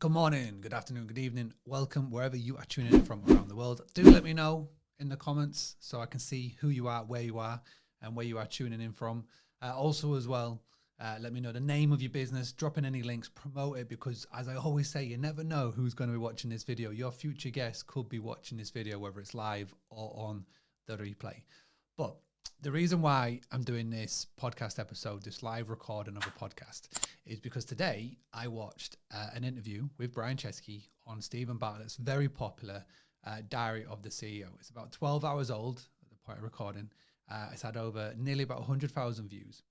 Good morning, good afternoon, good evening. Welcome wherever you are tuning in from around the world. Do let me know in the comments so I can see who you are, where you are, and where you are tuning in from. Also, as well, let me know the name of your business, drop in any links, promote it, because as I always say, you never know who's going to be watching this video. Your future guest could be watching this video, whether it's live or on the replay. But the reason why I'm doing this podcast episode, this live recording of a podcast, is because today I watched an interview with Brian Chesky on Stephen Bartlett's very popular Diary of the CEO. It's about 12 hours old at the point of recording. It's had over nearly about 100,000 views.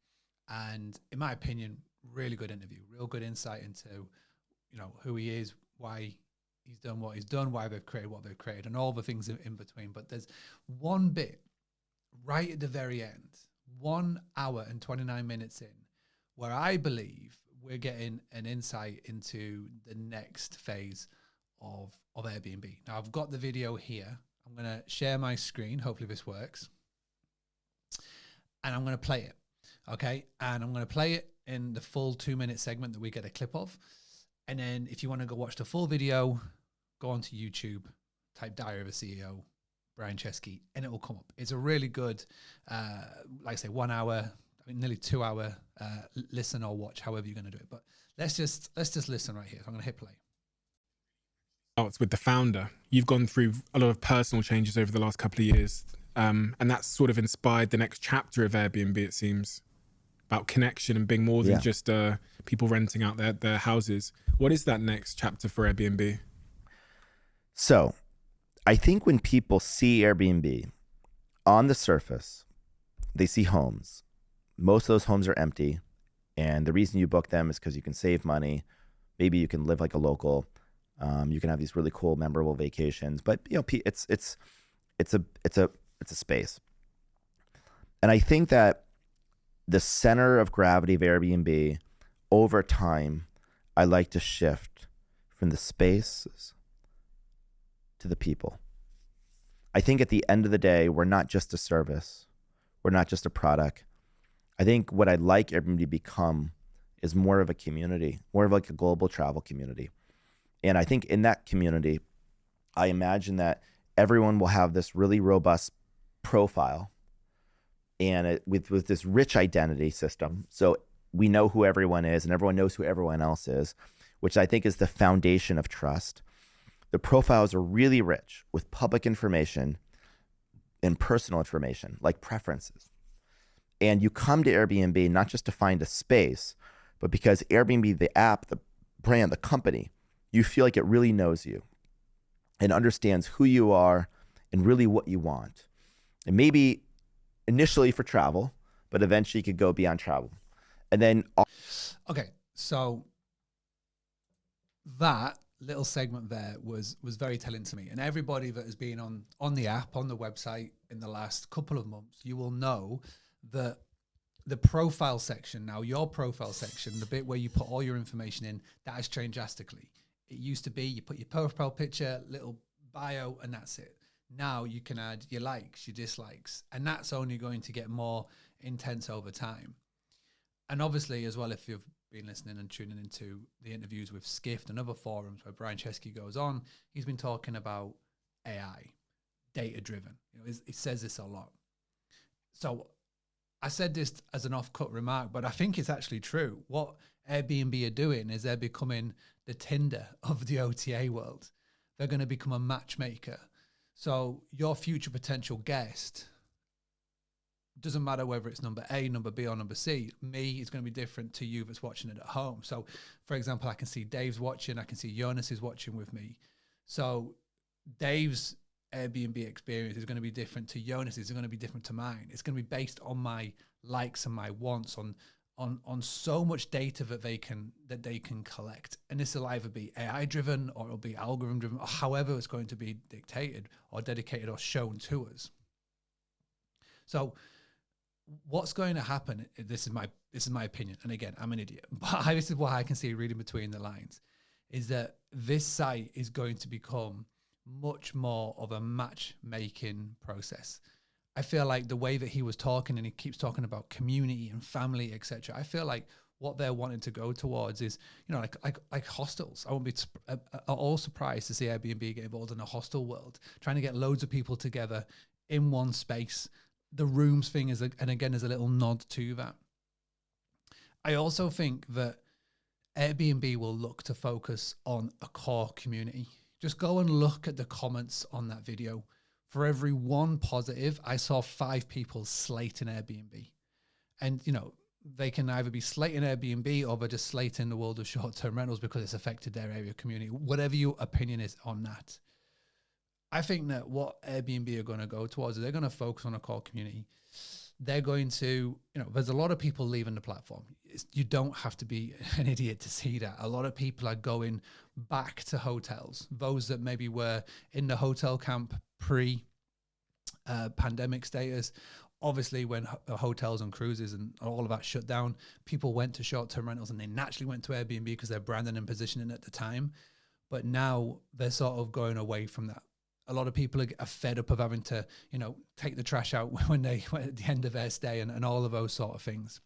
And in my opinion, really good interview, real good insight into, who he is, why he's done what he's done, why they've created what they've created, and all the things in between. But there's one bit right at the very end, 1 hour and 29 minutes in, where I believe we're getting an insight into the next phase of Airbnb. Now, I've got the video here. I'm going to share my screen. Hopefully this works. And I'm going to play it. Okay. And I'm going to play it in the full 2-minute segment that we get a clip of. And then if you want to go watch the full video, go onto YouTube, type Diary of a CEO, Brian Chesky, and it will come up. It's a really good, like I say, 1 hour, nearly 2 hour listen or watch, however you're going to do it. But let's just listen right here. So I'm going to hit play. It's with the founder. You've gone through a lot of personal changes over the last couple of years, and that's sort of inspired the next chapter of Airbnb, it seems, about connection and being more than just people renting out their houses. What is that next chapter for Airbnb? So I think when people see Airbnb on the surface, they see homes. Most of those homes are empty. And the reason you book them is because you can save money. Maybe you can live like a local. You can have these really cool, memorable vacations. But it's a space. And I think that the center of gravity of Airbnb, over time, I like to shift from the spaces to the people. I think at the end of the day, we're not just a service. We're not just a product. I think what I'd like Airbnb to become is more of a community, more of like a global travel community. And I think in that community, I imagine that everyone will have this really robust profile and with this rich identity system. So we know who everyone is and everyone knows who everyone else is, which I think is the foundation of trust. The profiles are really rich with public information and personal information, like preferences. And you come to Airbnb not just to find a space, but because Airbnb, the app, the brand, the company, you feel like it really knows you and understands who you are and really what you want. And maybe initially for travel, but eventually you could go beyond travel. And then... Okay, so that little segment there was very telling to me. And everybody that has been on the app, on the website in the last couple of months, you will know that the profile section, now your profile section, the bit where you put all your information in, that has changed drastically. It used to be you put your profile picture, little bio, and that's it. Now you can add your likes, your dislikes, and that's only going to get more intense over time. And obviously as well, if you've been listening and tuning into the interviews with Skift and other forums where Brian Chesky goes on, he's been talking about AI, data-driven. He says this a lot. So I said this as an off-cut remark, but I think it's actually true. What Airbnb are doing is they're becoming the Tinder of the OTA world. They're going to become a matchmaker. So your future potential guest, doesn't matter whether it's number A, number B, or number C. Me is going to be different to you that's watching it at home. So, for example, I can see Dave's watching. I can see Jonas is watching with me. So Dave's Airbnb experience is going to be different to Jonas's. It's going to be different to mine. It's going to be based on my likes and my wants, on so much data that they can collect. And this will either be AI driven or it'll be algorithm driven, or however it's going to be dictated or dedicated or shown to us. So what's going to happen, this is my opinion, and again, I'm an idiot, but this is what I can see reading between the lines, is that this site is going to become much more of a matchmaking process. I feel like the way that he was talking, and he keeps talking about community and family, etc. I feel like what they're wanting to go towards is, you know, like hostels. I won't be at all surprised to see Airbnb get involved in a hostel world, trying to get loads of people together in one space. The rooms thing is, and again, is a little nod to that. I also think that Airbnb will look to focus on a core community. Just go and look at the comments on that video. For every one positive, I saw 5 people slating Airbnb. And, you know, they can either be slating Airbnb or they're just slating the world of short-term rentals because it's affected their area community. Whatever your opinion is on that. I think that what Airbnb are going to go towards is they're going to focus on a core community. They're going to, you know, there's a lot of people leaving the platform. You don't have to be an idiot to see that. A lot of people are going back to hotels. Those that maybe were in the hotel camp pre-pandemic status. Obviously, when hotels and cruises and all of that shut down, people went to short-term rentals and they naturally went to Airbnb because they're branding and positioning at the time. But now they're sort of going away from that. A lot of people are fed up of having to, you know, take the trash out when at the end of their stay and all of those sort of things.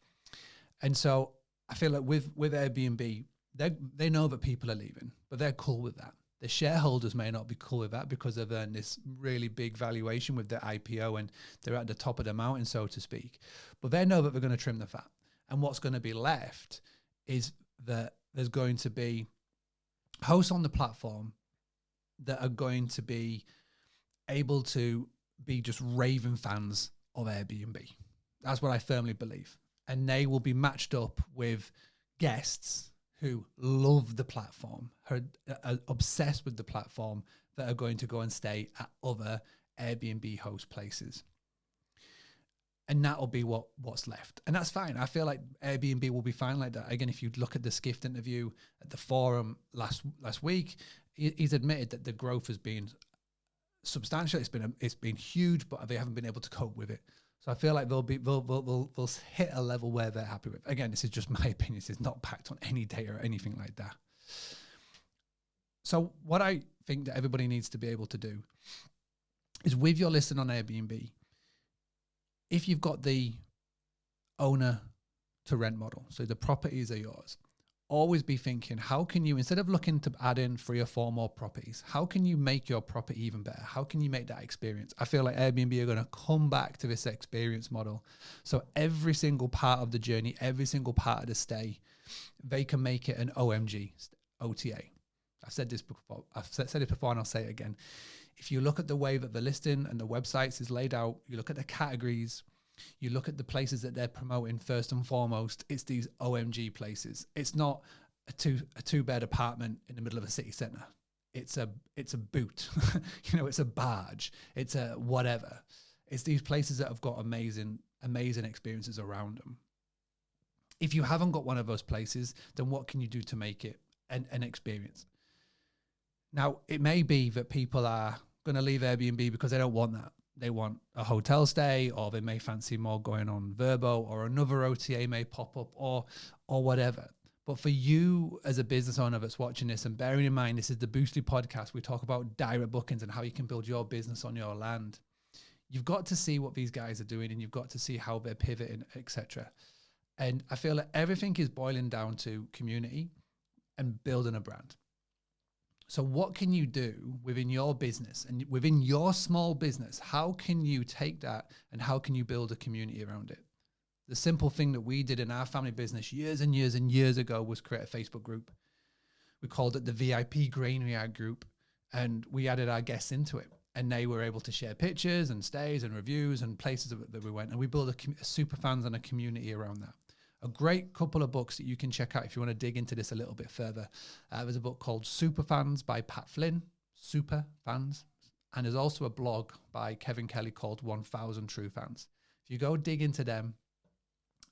And so I feel like with Airbnb, they know that people are leaving, but they're cool with that. The shareholders may not be cool with that because they've earned this really big valuation with their IPO and they're at the top of the mountain, so to speak. But they know that they're going to trim the fat. And what's going to be left is that there's going to be hosts on the platform that are going to be able to be just raving fans of Airbnb. That's what I firmly believe. And they will be matched up with guests who love the platform, who are obsessed with the platform, that are going to go and stay at other Airbnb host places. And that'll be what's left. And that's fine. I feel like Airbnb will be fine like that. Again, if you look at the Skift interview at the forum last week, he's admitted that the growth has been substantial. It's been huge, but they haven't been able to cope with it. So I feel like they'll hit a level where they're happy with. Again, this is just my opinion. This is not backed on any data or anything like that. So what I think that everybody needs to be able to do is, with your listing on Airbnb, if you've got the owner to rent model, so the properties are yours, always be thinking, how can you, instead of looking to add in 3 or 4 more properties, how can you make your property even better? How can you make that experience? I feel like Airbnb are going to come back to this experience model. So every single part of the journey, every single part of the stay, they can make it an OMG, OTA. I've said this before. I've said it before and I'll say it again. If you look at the way that the listing and the websites is laid out, you look at the categories, you look at the places that they're promoting first and foremost, it's these OMG places. It's not a two-bed apartment in the middle of a city center. It's a boot, you know, it's a barge, it's a whatever. It's these places that have got amazing experiences around them. If you haven't got one of those places, then what can you do to make it an experience? Now, it may be that people are going to leave Airbnb because they don't want that. They want a hotel stay, or they may fancy more going on Verbo, or another OTA may pop up, or whatever. But for you as a business owner that's watching this, and bearing in mind this is the Boostly podcast, we talk about direct bookings and how you can build your business on your land. You've got to see what these guys are doing, and you've got to see how they're pivoting, etc. And I feel that everything is boiling down to community and building a brand. So what can you do within your business and within your small business? How can you take that and how can you build a community around it? The simple thing that we did in our family business years and years and years ago was create a Facebook group. We called it the VIP Granary Yard Group, and we added our guests into it. And they were able to share pictures and stays and reviews and places that we went. And we built a super fans and a community around that. A great couple of books that you can check out if you want to dig into this a little bit further. There's a book called Super Fans by Pat Flynn, Super Fans. And there's also a blog by Kevin Kelly called 1000 True Fans. If you go dig into them,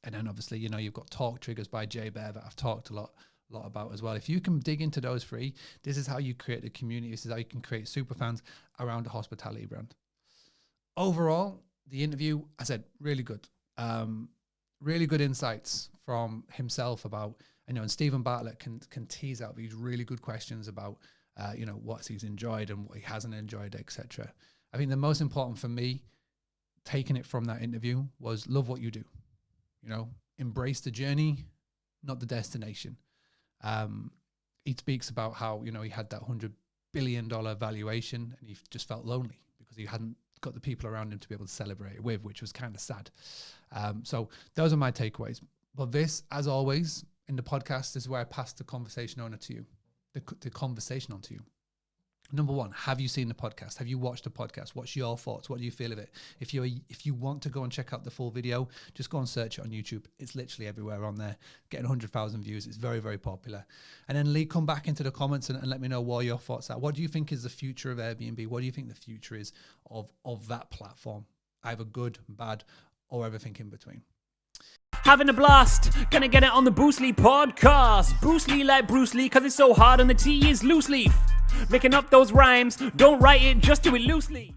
and then obviously, you know, you've got Talk Triggers by Jay Bear that I've talked a lot about as well. If you can dig into those 3, this is how you create a community. This is how you can create super fans around a hospitality brand. Overall, the interview, I said, really good. Really good insights from himself about, you know, and Stephen Bartlett can tease out these really good questions about, you know, what he's enjoyed and what he hasn't enjoyed, etc. I think the most important for me, taking it from that interview, was love what you do. You know, embrace the journey, not the destination. He speaks about how, you know, he had that $100 billion valuation and he just felt lonely because he hadn't got the people around him to be able to celebrate it with, which was kind of sad. So those are my takeaways. But this, as always, in the podcast is where I pass the conversation on to you, the conversation on to you. Number one, have you seen the podcast? Have you watched the podcast? What's your thoughts? What do you feel of it? If you want to go and check out the full video, just go and search it on YouTube. It's literally everywhere on there. Getting 100,000 views. It's very, very popular. And then Lee, come back into the comments and let me know what your thoughts are. What do you think is the future of Airbnb? What do you think the future is of that platform? Either good, bad, or everything in between. Having a blast, gonna get it on the Bruce Lee podcast. Bruce Lee like Bruce Lee, cause it's so hard and the T is loose leaf. Making up those rhymes, don't write it, just do it loosely.